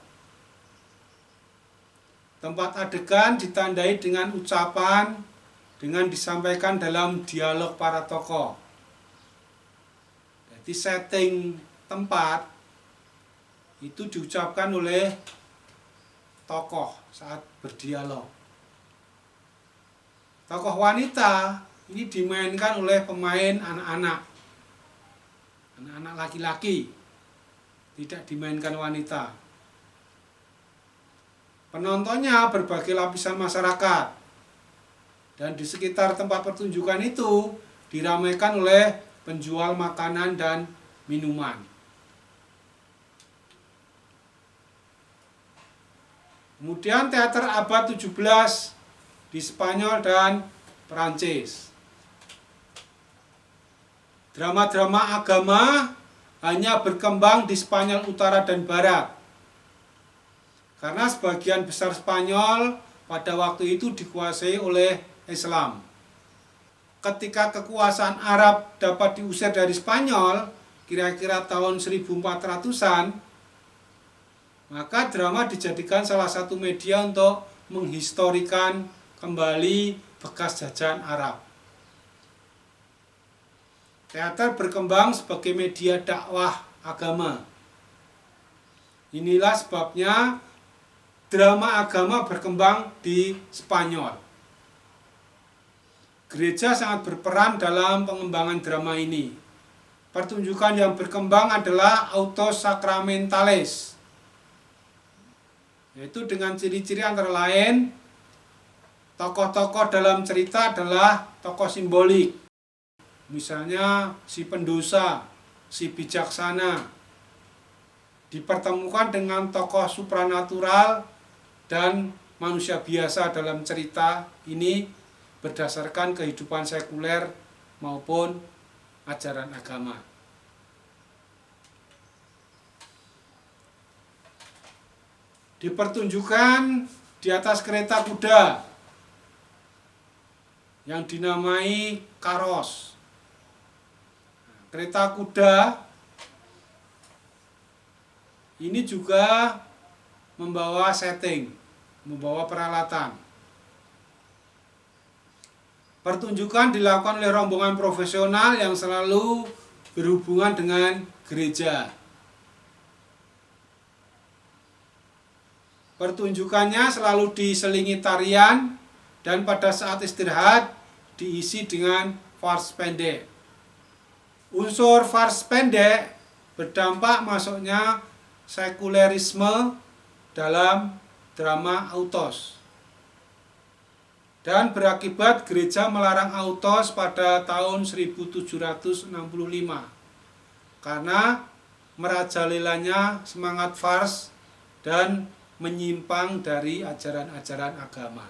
Tempat adegan ditandai dengan ucapan dengan disampaikan dalam dialog para tokoh. Jadi setting tempat itu diucapkan oleh tokoh saat berdialog. Tokoh wanita ini dimainkan oleh pemain anak-anak laki-laki, tidak dimainkan wanita. Penontonnya berbagai lapisan masyarakat, dan di sekitar tempat pertunjukan itu diramaikan oleh penjual makanan dan minuman. Kemudian teater abad 17 di Spanyol dan Perancis. Drama-drama agama hanya berkembang di Spanyol Utara dan Barat, karena sebagian besar Spanyol pada waktu itu dikuasai oleh Islam. Ketika kekuasaan Arab dapat diusir dari Spanyol, kira-kira tahun 1400-an, maka drama dijadikan salah satu media untuk menghistorikan kembali bekas jajahan Arab. Teater berkembang sebagai media dakwah agama. Inilah sebabnya drama agama berkembang di Spanyol. Gereja sangat berperan dalam pengembangan drama ini. Pertunjukan yang berkembang adalah autos sacramentales, yaitu dengan ciri-ciri antara lain tokoh-tokoh dalam cerita adalah tokoh simbolik. Misalnya si pendosa, si bijaksana, dipertemukan dengan tokoh supranatural dan manusia biasa dalam cerita ini berdasarkan kehidupan sekuler maupun ajaran agama. Dipertunjukkan di atas kereta kuda yang dinamai karos. Kereta kuda ini juga membawa setting, membawa peralatan. Pertunjukan dilakukan oleh rombongan profesional yang selalu berhubungan dengan gereja. Pertunjukannya selalu diselingi tarian dan pada saat istirahat diisi dengan farce pendek. Unsur farce pendek berdampak masuknya sekulerisme dalam drama autos, dan berakibat gereja melarang autos pada tahun 1765 karena merajalelanya semangat farce dan menyimpang dari ajaran-ajaran agama.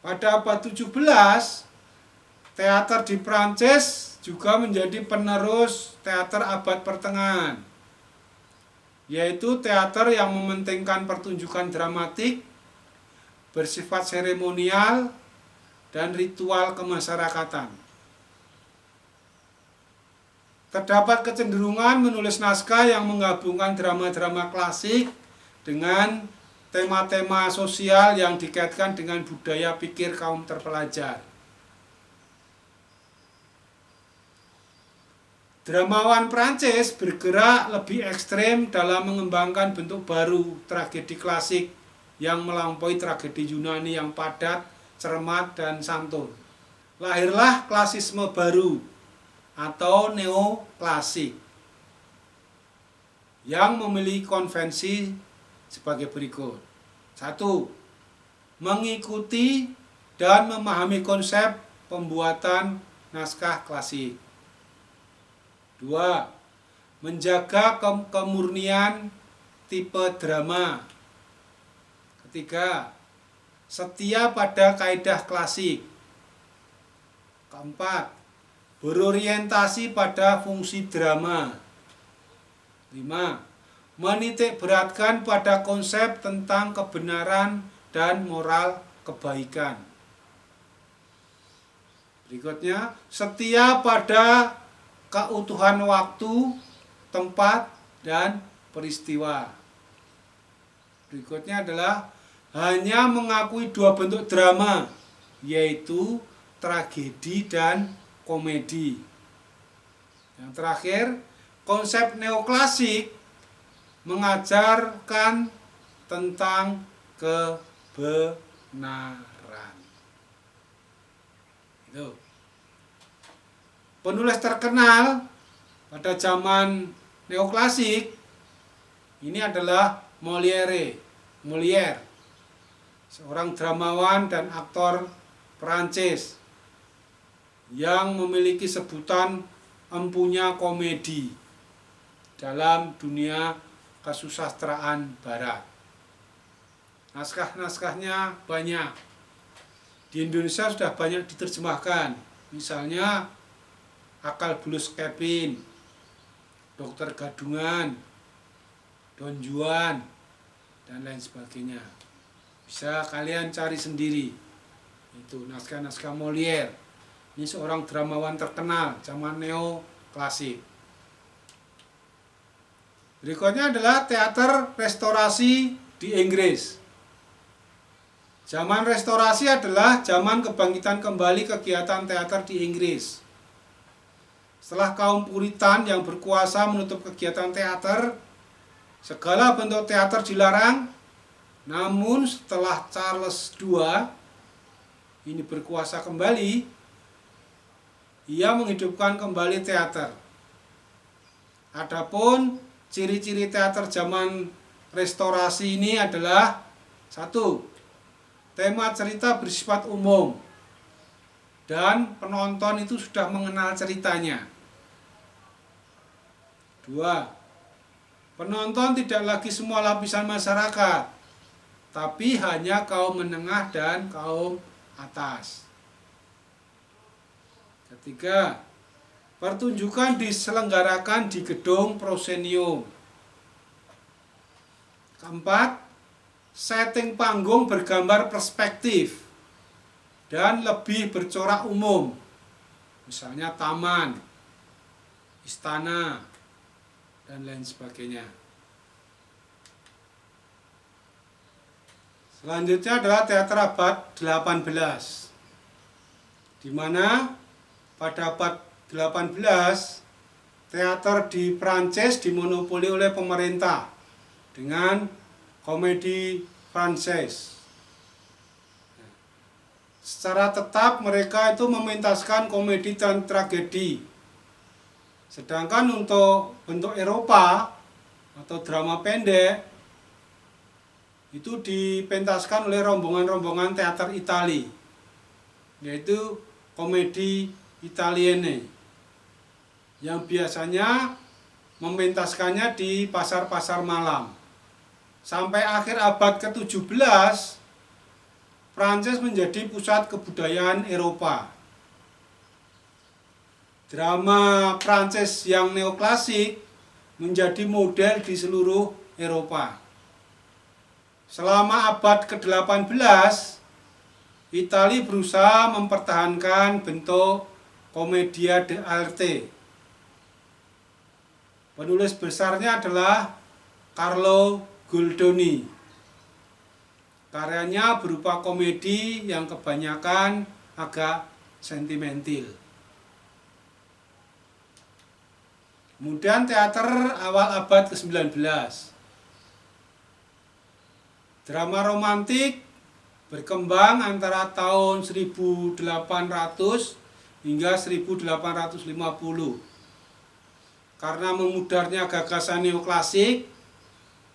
Pada abad 17, teater di Prancis juga menjadi penerus teater abad pertengahan, yaitu teater yang mementingkan pertunjukan dramatik, bersifat seremonial, dan ritual kemasyarakatan. Terdapat kecenderungan menulis naskah yang menggabungkan drama-drama klasik dengan tema-tema sosial yang dikaitkan dengan budaya pikir kaum terpelajar. Dramawan Prancis bergerak lebih ekstrem dalam mengembangkan bentuk baru tragedi klasik yang melampaui tragedi Yunani yang padat, cermat, dan santun. Lahirlah klasisme baru atau neoklasik yang memiliki konvensi sebagai berikut. 1. Mengikuti dan memahami konsep pembuatan naskah klasik. 2. Menjaga kemurnian tipe drama. 3. Setia pada kaidah klasik. 4. Berorientasi pada fungsi drama. 5. Menitik beratkan pada konsep tentang kebenaran dan moral kebaikan. Berikutnya, setia pada keutuhan waktu, tempat, dan peristiwa. Berikutnya adalah hanya mengakui dua bentuk drama, yaitu tragedi dan komedi. Yang terakhir, konsep neoklasik mengajarkan tentang kebenaran. Itu. Penulis terkenal pada zaman neoklasik ini adalah Molière, seorang dramawan dan aktor Perancis yang memiliki sebutan empunya komedi dalam dunia kesusastraan barat. Naskah-naskahnya banyak. Di Indonesia sudah banyak diterjemahkan. Misalnya Akal Bulus Kevin, Dokter Gadungan, Don Juan, dan lain sebagainya. Bisa kalian cari sendiri. Itu naskah-naskah Molière. Ini seorang dramawan terkenal zaman neoklasik. Berikutnya adalah teater restorasi di Inggris. Zaman restorasi adalah zaman kebangkitan kembali kegiatan teater di Inggris. Setelah kaum Puritan yang berkuasa menutup kegiatan teater, segala bentuk teater dilarang. Namun setelah Charles II ini berkuasa kembali, ia menghidupkan kembali teater. Adapun ciri-ciri teater zaman restorasi ini adalah 1. Tema cerita bersifat umum dan penonton itu sudah mengenal ceritanya. 2. Penonton tidak lagi semua lapisan masyarakat, tapi hanya kaum menengah dan kaum atas. 3. Pertunjukan diselenggarakan di gedung prosenium. 4. Setting panggung bergambar perspektif dan lebih bercorak umum, misalnya taman, istana, dan lain sebagainya. Selanjutnya adalah teater abad 18, di mana pada abad 18 teater di Prancis dimonopoli oleh pemerintah dengan komedi Prancis. Secara tetap mereka itu mementaskan komedi dan tragedi. Sedangkan untuk bentuk Eropa atau drama pendek itu dipentaskan oleh rombongan-rombongan teater Itali, yaitu komedi Italienne, yang biasanya mementaskannya di pasar-pasar malam. Sampai akhir abad ke-17, Prancis menjadi pusat kebudayaan Eropa. Drama Prancis yang neoklasik menjadi model di seluruh Eropa. Selama abad ke-18, Italia berusaha mempertahankan bentuk commedia dell'arte. Penulis besarnya adalah Carlo Goldoni. Karyanya berupa komedi yang kebanyakan agak sentimental. Kemudian teater awal abad ke-19. Drama romantik berkembang antara tahun 1800 hingga 1850. Karena memudarnya gagasan neoklasik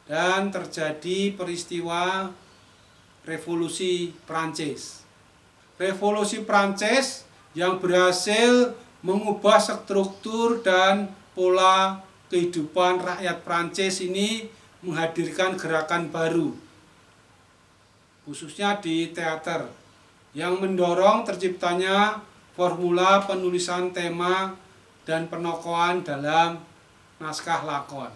dan terjadi peristiwa Revolusi Prancis. Revolusi Prancis yang berhasil mengubah struktur dan pola kehidupan rakyat Prancis ini menghadirkan gerakan baru, khususnya di teater, yang mendorong terciptanya formula penulisan tema dan penokohan dalam naskah lakon.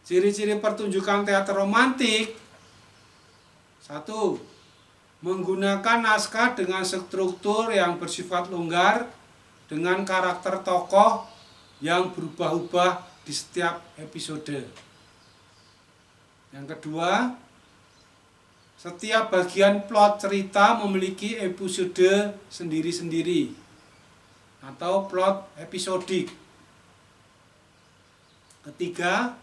Ciri-ciri pertunjukan teater romantik: 1. Menggunakan naskah dengan struktur yang bersifat longgar dengan karakter tokoh yang berubah-ubah di setiap episode. Yang kedua, setiap bagian plot cerita memiliki episode sendiri-sendiri atau plot episodik. Ketiga,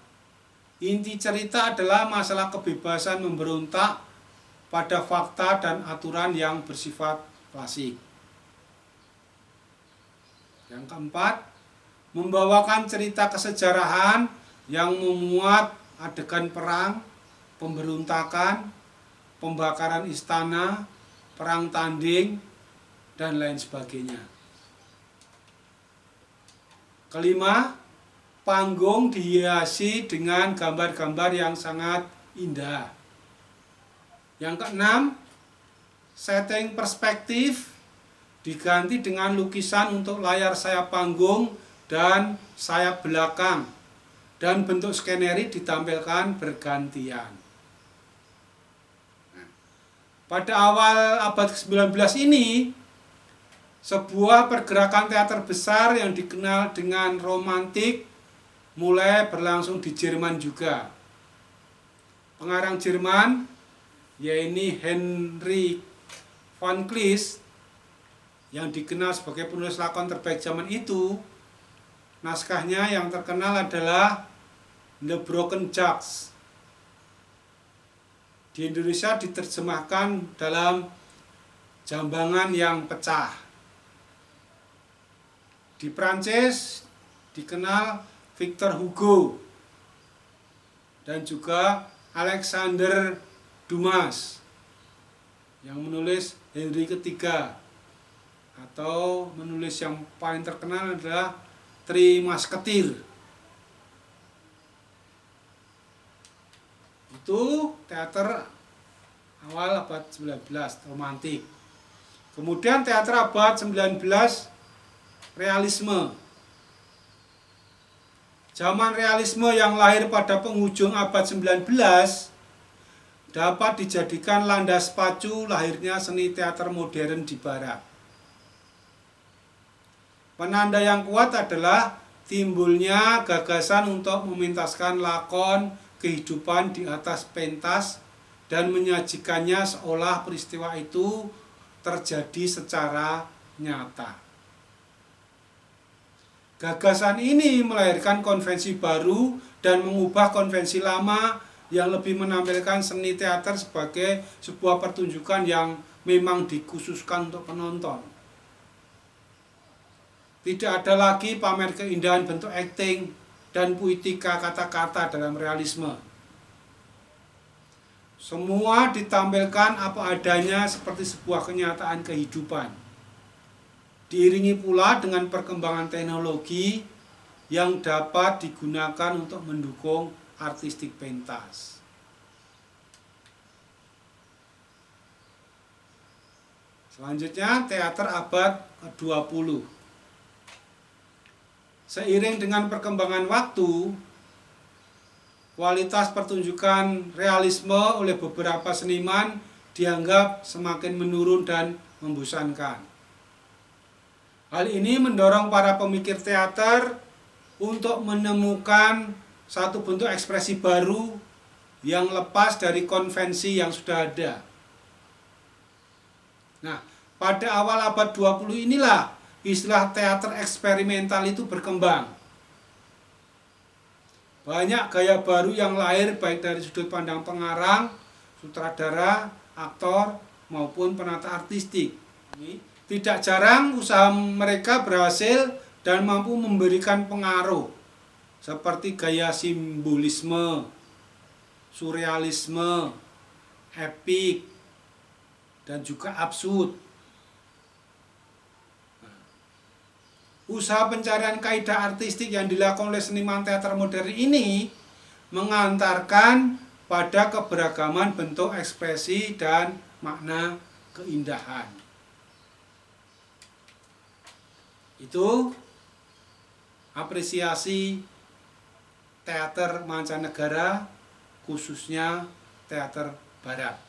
inti cerita adalah masalah kebebasan memberontak pada fakta dan aturan yang bersifat klasik. Yang keempat, membawakan cerita kesejarahan yang memuat adegan perang, pemberontakan, pembakaran istana, perang tanding, dan lain sebagainya. Kelima, panggung dihiasi dengan gambar-gambar yang sangat indah. Yang keenam, setting perspektif diganti dengan lukisan untuk layar sayap panggung dan sayap belakang, dan bentuk skeneri ditampilkan bergantian. Pada awal abad ke-19 ini, sebuah pergerakan teater besar yang dikenal dengan romantik mulai berlangsung di Jerman juga. Pengarang Jerman, yaitu Henry van Cleef, yang dikenal sebagai penulis lakon terbaik zaman itu, naskahnya yang terkenal adalah The Broken Jacks. Di Indonesia diterjemahkan dalam Jambangan yang Pecah. Di Prancis dikenal Victor Hugo dan juga Alexander Dumas yang menulis Henry III, atau menulis yang paling terkenal adalah Tri Musketeer. Itu teater awal abad 19 romantik. Kemudian teater abad 19 realisme. Zaman realisme yang lahir pada penghujung abad 19 dapat dijadikan landas pacu lahirnya seni teater modern di barat. Penanda yang kuat adalah timbulnya gagasan untuk mementaskan lakon kehidupan di atas pentas dan menyajikannya seolah peristiwa itu terjadi secara nyata. Gagasan ini melahirkan konvensi baru dan mengubah konvensi lama yang lebih menampilkan seni teater sebagai sebuah pertunjukan yang memang dikhususkan untuk penonton. Tidak ada lagi pamer keindahan bentuk akting dan puitika kata-kata dalam realisme. Semua ditampilkan apa adanya seperti sebuah kenyataan kehidupan. Diiringi pula dengan perkembangan teknologi yang dapat digunakan untuk mendukung artistik pentas. Selanjutnya, teater abad ke-20. Seiring dengan perkembangan waktu, kualitas pertunjukan realisme oleh beberapa seniman dianggap semakin menurun dan membosankan. Hal ini mendorong para pemikir teater untuk menemukan satu bentuk ekspresi baru yang lepas dari konvensi yang sudah ada. Nah, pada awal abad 20 inilah istilah teater eksperimental itu berkembang. Banyak gaya baru yang lahir baik dari sudut pandang pengarang, sutradara, aktor, maupun penata artistik. Tidak jarang usaha mereka berhasil dan mampu memberikan pengaruh seperti gaya simbolisme, surrealisme, epik, dan juga absurd. Usaha pencarian kaidah artistik yang dilakukan oleh seniman teater modern ini mengantarkan pada keberagaman bentuk ekspresi dan makna keindahan. Itu apresiasi teater mancanegara, khususnya teater barat.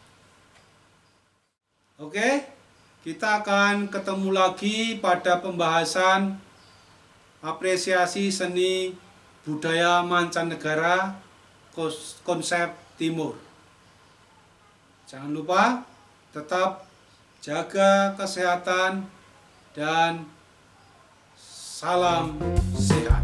Oke, kita akan ketemu lagi pada pembahasan apresiasi seni budaya mancanegara, konsep timur. Jangan lupa tetap jaga kesehatan dan salam sehat.